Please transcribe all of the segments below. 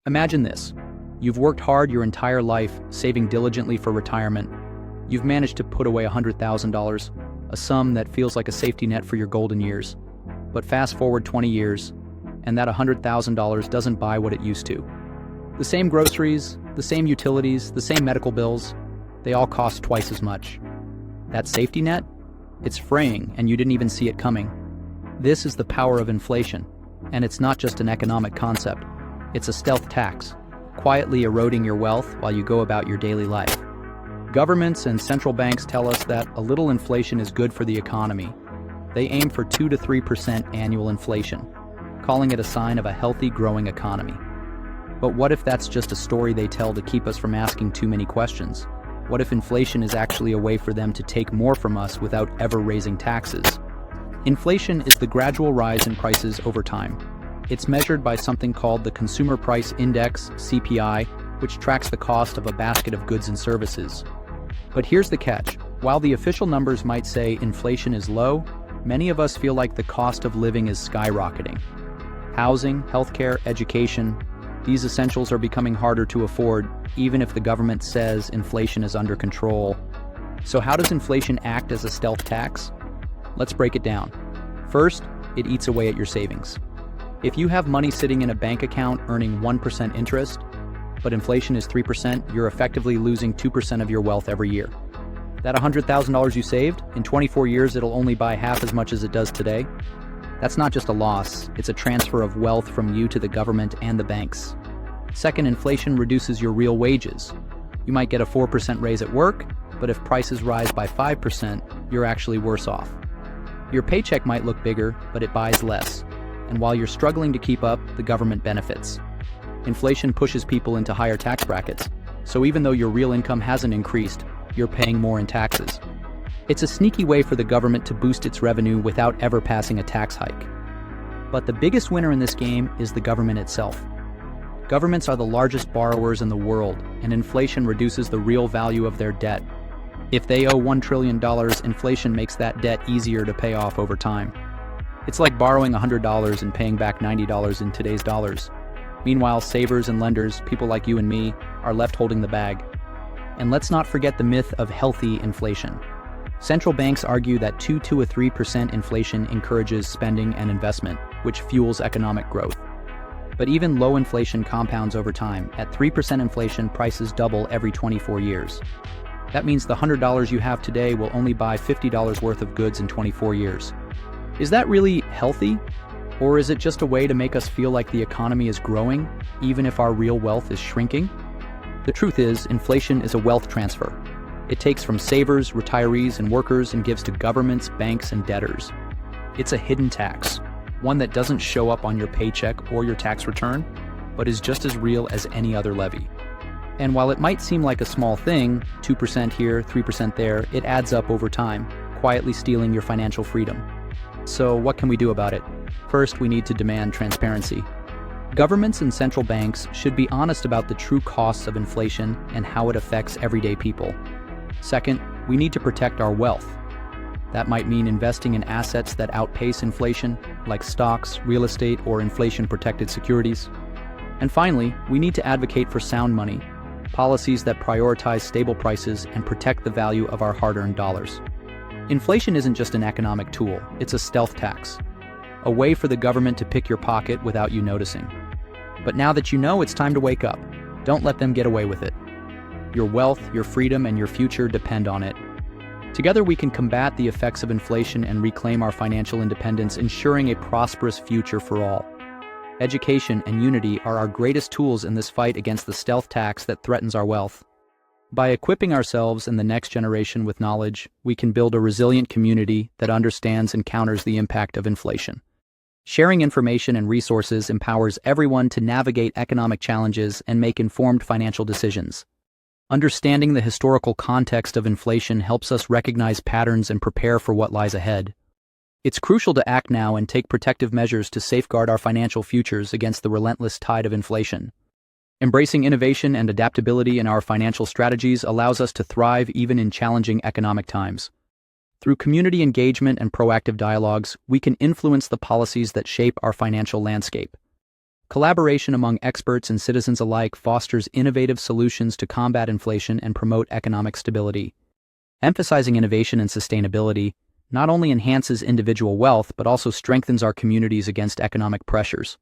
Imagine this. You've worked hard your entire life, saving diligently for retirement. You've managed to put away $100,000, a sum that feels like a safety net for your golden years. But fast forward 20 years, and that $100,000 doesn't buy what it used to. The same groceries, the same utilities, the same medical bills, they all cost twice as much. That safety net? It's fraying, and you didn't even see it coming. This is the power of inflation, and it's not just an economic concept. It's a stealth tax, quietly eroding your wealth while you go about your daily life. Governments and central banks tell us that a little inflation is good for the economy. They aim for 2 to 3% annual inflation, calling it a sign of a healthy, growing economy. But what if that's just a story they tell to keep us from asking too many questions? What if inflation is actually a way for them to take more from us without ever raising taxes? Inflation is the gradual rise in prices over time. It's measured by something called the Consumer Price Index, CPI, which tracks the cost of a basket of goods and services. But here's the catch. While the official numbers might say inflation is low, many of us feel like the cost of living is skyrocketing. Housing, healthcare, education, these essentials are becoming harder to afford, even if the government says inflation is under control. So how does inflation act as a stealth tax? Let's break it down. First, it eats away at your savings. If you have money sitting in a bank account earning 1% interest, but inflation is 3%, you're effectively losing 2% of your wealth every year. That $100,000 you saved, in 24 years it'll only buy half as much as it does today. That's not just a loss, it's a transfer of wealth from you to the government and the banks. Second, inflation reduces your real wages. You might get a 4% raise at work, but if prices rise by 5%, you're actually worse off. Your paycheck might look bigger, but it buys less. And while you're struggling to keep up, the government benefits. Inflation pushes people into higher tax brackets, so even though your real income hasn't increased, you're paying more in taxes. It's a sneaky way for the government to boost its revenue without ever passing a tax hike. But the biggest winner in this game is the government itself. Governments are the largest borrowers in the world, and inflation reduces the real value of their debt. If they owe $1 trillion, inflation makes that debt easier to pay off over time. It's like borrowing $100 and paying back $90 in today's dollars. Meanwhile, savers and lenders, people like you and me, are left holding the bag. And let's not forget the myth of healthy inflation. Central banks argue that 2 to 3% inflation encourages spending and investment, which fuels economic growth. But even low inflation compounds over time. At 3% inflation, prices double every 24 years. That means the $100 you have today will only buy $50 worth of goods in 24 years. Is that really healthy? Or is it just a way to make us feel like the economy is growing, even if our real wealth is shrinking? The truth is, inflation is a wealth transfer. It takes from savers, retirees, and workers and gives to governments, banks, and debtors. It's a hidden tax, one that doesn't show up on your paycheck or your tax return, but is just as real as any other levy. And while it might seem like a small thing, 2% here, 3% there, it adds up over time, quietly stealing your financial freedom. So what can we do about it? First, we need to demand transparency. Governments and central banks should be honest about the true costs of inflation and how it affects everyday people. Second, we need to protect our wealth. That might mean investing in assets that outpace inflation, like stocks, real estate, or inflation-protected securities. And finally, we need to advocate for sound money, policies that prioritize stable prices and protect the value of our hard-earned dollars. Inflation isn't just an economic tool, it's a stealth tax, a way for the government to pick your pocket without you noticing. But now that you know, it's time to wake up. Don't let them get away with it. Your wealth, your freedom, and your future depend on it. Together we can combat the effects of inflation and reclaim our financial independence, ensuring a prosperous future for all. Education and unity are our greatest tools in this fight against the stealth tax that threatens our wealth. By equipping ourselves and the next generation with knowledge, we can build a resilient community that understands and counters the impact of inflation. Sharing information and resources empowers everyone to navigate economic challenges and make informed financial decisions. Understanding the historical context of inflation helps us recognize patterns and prepare for what lies ahead. It's crucial to act now and take protective measures to safeguard our financial futures against the relentless tide of inflation. Embracing innovation and adaptability in our financial strategies allows us to thrive even in challenging economic times. Through community engagement and proactive dialogues, we can influence the policies that shape our financial landscape. Collaboration among experts and citizens alike fosters innovative solutions to combat inflation and promote economic stability. Emphasizing innovation and sustainability not only enhances individual wealth but also strengthens our communities against economic pressures.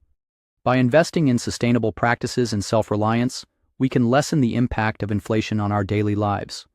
By investing in sustainable practices and self-reliance, we can lessen the impact of inflation on our daily lives.